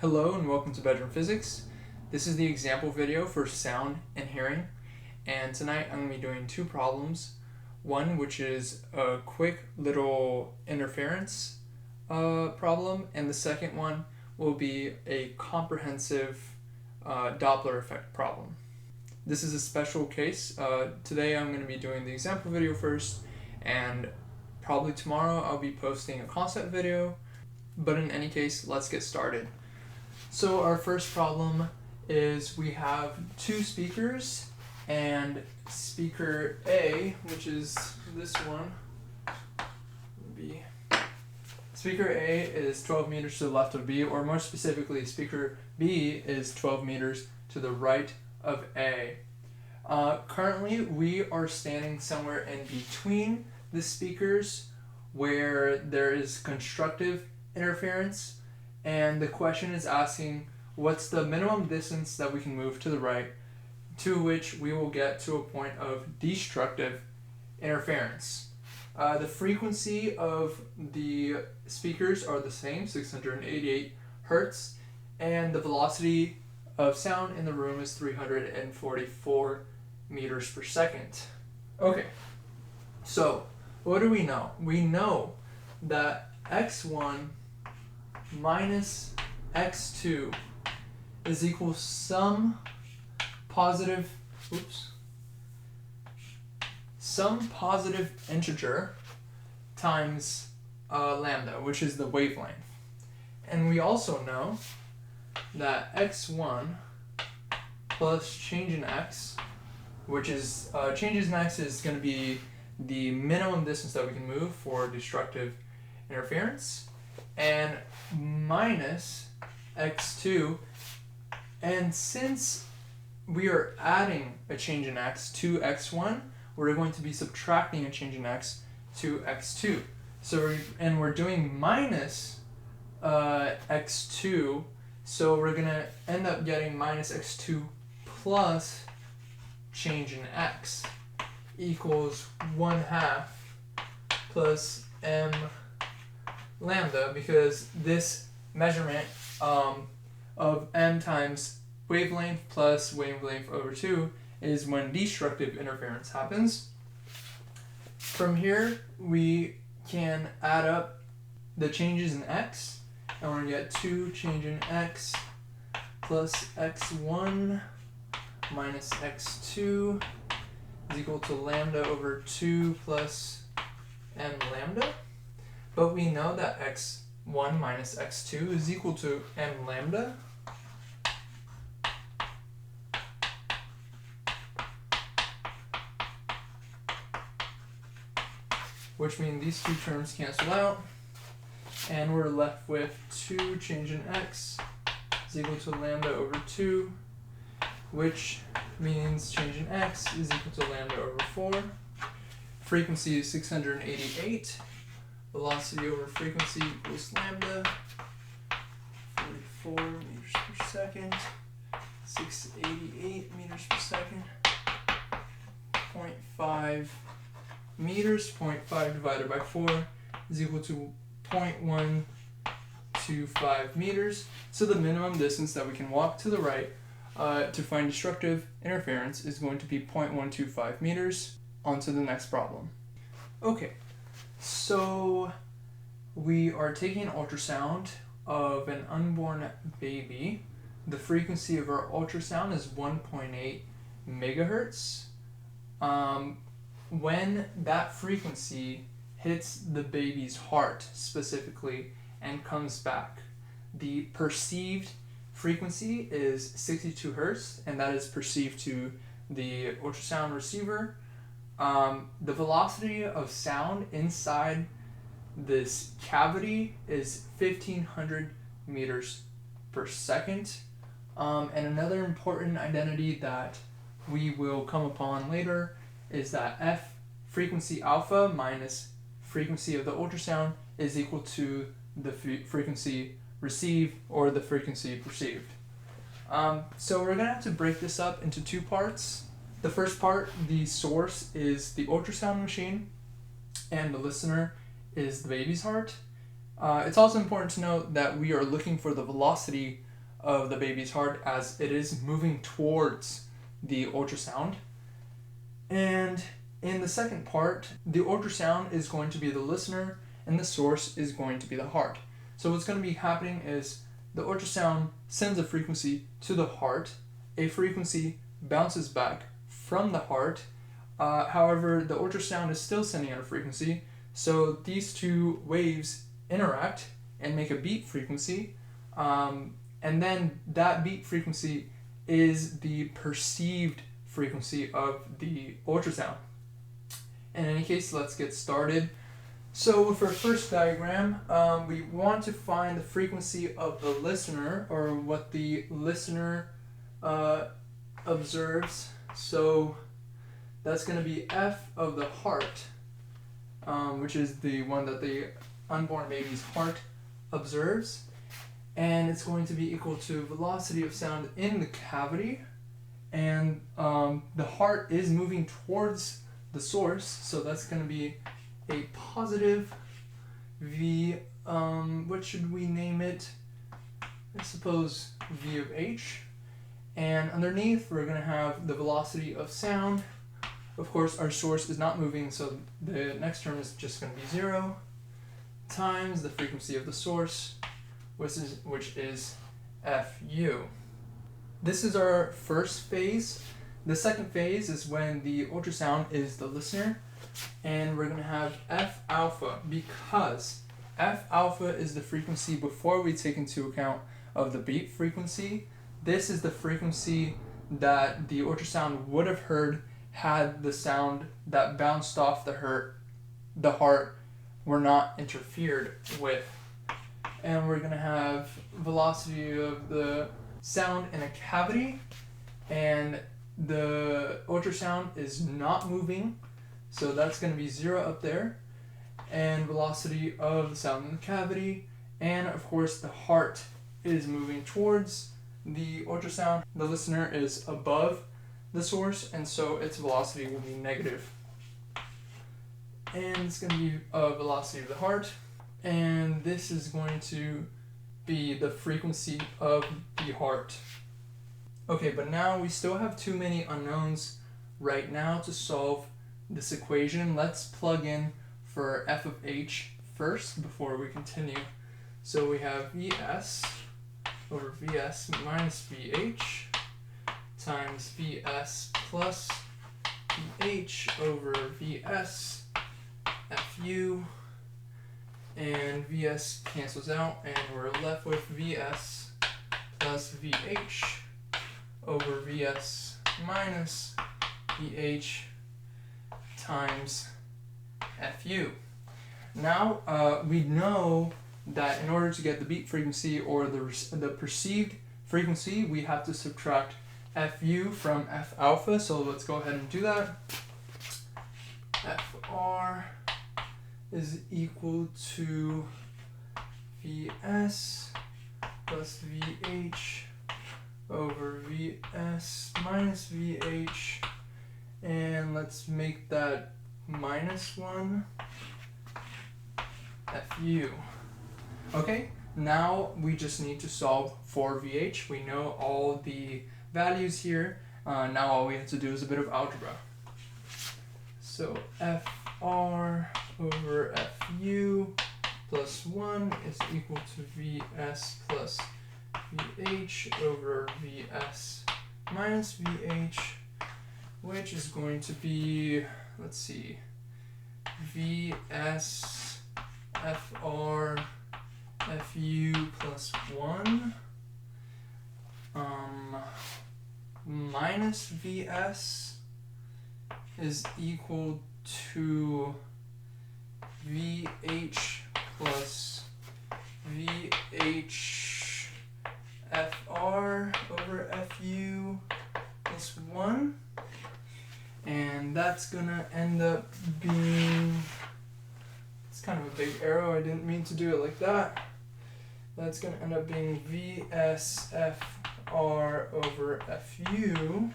Hello and welcome to Bedroom Physics. This is the example video for sound and hearing, and tonight I'm going to be doing two problems. One which is a quick little interference problem, and the second one will be a comprehensive Doppler effect problem. This is a special case. Today I'm going to be doing the example video first, and probably tomorrow I'll be posting a concept video, but in any case, let's get started. So our first problem is we have two speakers, and speaker A, which is this one, speaker A is 12 meters to the left of B, or more specifically, speaker B is 12 meters to the right of A. Currently, we are standing somewhere in between the speakers where there is constructive interference, and the question is asking what's the minimum distance that we can move to the right to which we will get to a point of destructive interference. The frequency of the speakers are the same, 688 hertz, and the velocity of sound in the room is 344 meters per second. Okay, so what do we know? We know that x1 minus x2 is equal to some positive integer times lambda, which is the wavelength. And we also know that x1 plus change in x, which is changes in x is going to be the minimum distance that we can move for destructive interference, and minus x2, and since we are adding a change in x to x1, we're going to be subtracting a change in x to x2. So we're doing minus x2, so we're going to end up getting minus x2 plus change in x equals 1/2 plus m lambda, because this measurement of m times wavelength plus wavelength over 2 is when destructive interference happens. From here, we can add up the changes in x, and we're going to get 2 change in x plus x1 minus x2 is equal to lambda over 2 plus m lambda. But we know that x1 minus x2 is equal to m lambda. Which means these two terms cancel out, and we're left with 2 change in x is equal to lambda over 2, which means change in x is equal to lambda over 4. Frequency is 688. Velocity over frequency equals lambda, 44 meters per second, 688 meters per second, 0.5 meters, 0.5 divided by 4 is equal to 0.125 meters. So the minimum distance that we can walk to the right to find destructive interference is going to be 0.125 meters. On to the next problem. Okay. So we are taking an ultrasound of an unborn baby. The frequency of our ultrasound is 1.8 megahertz. When that frequency hits the baby's heart specifically and comes back, the perceived frequency is 62 hertz, and that is perceived to the ultrasound receiver. The velocity of sound inside this cavity is 1500 meters per second. And another important identity that we will come upon later is that F, frequency alpha minus frequency of the ultrasound, is equal to the frequency received or the frequency perceived. So we're going to have to break this up into two parts. The first part, the source, is the ultrasound machine, and the listener is the baby's heart. It's also important to note that we are looking for the velocity of the baby's heart as it is moving towards the ultrasound. And in the second part, the ultrasound is going to be the listener and the source is going to be the heart. So what's going to be happening is the ultrasound sends a frequency to the heart, a frequency bounces back from the heart. However, the ultrasound is still sending out a frequency, so these two waves interact and make a beat frequency, and then that beat frequency is the perceived frequency of the ultrasound. In any case, let's get started. So for our first diagram, we want to find the frequency of the listener, or what the listener observes. So that's going to be F of the heart, which is the one that the unborn baby's heart observes. And it's going to be equal to velocity of sound in the cavity. And the heart is moving towards the source, so that's going to be a positive V, what should we name it? I suppose V of H. And underneath we're going to have the velocity of sound. Of course our source is not moving, so the next term is just going to be 0 times the frequency of the source, which is Fu. This is our first phase. The second phase is when the ultrasound is the listener, and we're going to have F alpha, because F alpha is the frequency before we take into account of the beat frequency. This is the frequency that the ultrasound would have heard had the sound that bounced off the heart were not interfered with. And we're going to have velocity of the sound in a cavity, and the ultrasound is not moving, so that's going to be 0 up there, and velocity of the sound in the cavity, and of course the heart is moving towards the ultrasound. The listener is above the source, and so its velocity will be negative. And it's going to be a velocity of the heart, and this is going to be the frequency of the heart. Okay, but now we still have too many unknowns right now to solve this equation. Let's plug in for F of H first before we continue. So we have Vs over Vs minus Vh times Vs plus Vh over Vs Fu, and Vs cancels out and we're left with Vs plus Vh over Vs minus Vh times Fu. Now we know that in order to get the beat frequency or the perceived frequency, we have to subtract Fu from F alpha, so let's go ahead and do that. Fr is equal to Vs plus Vh over Vs minus Vh, and let's make that minus 1 Fu. Okay, now we just need to solve for Vh. We know all the values here. Now all we have to do is a bit of algebra. So Fr over Fu plus 1 is equal to Vs plus Vh over Vs minus Vh, which is going to be, let's see, Vs Fr Fu plus 1 minus Vs is equal to Vh plus Vh Fr over Fu plus 1, and that's gonna end up being, it's kind of a big arrow, I didn't mean to do it like that. That's gonna end up being Vs Fr over Fu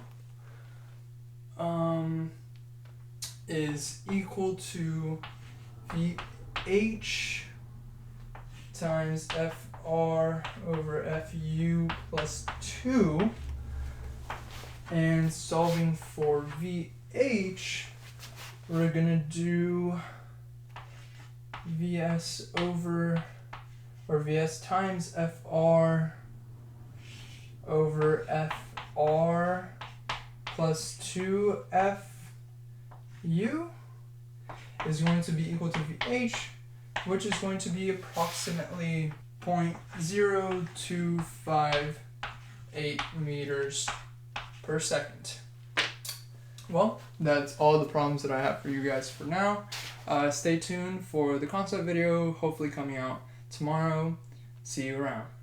is equal to Vh times Fr over Fu plus plus 2. And solving for VH, we're going to do VS times FR over FR plus 2FU is going to be equal to VH, which is going to be approximately 0.0258 meters per second. Well, that's all the problems that I have for you guys for now. Stay tuned for the concept video, hopefully coming out tomorrow. See you around.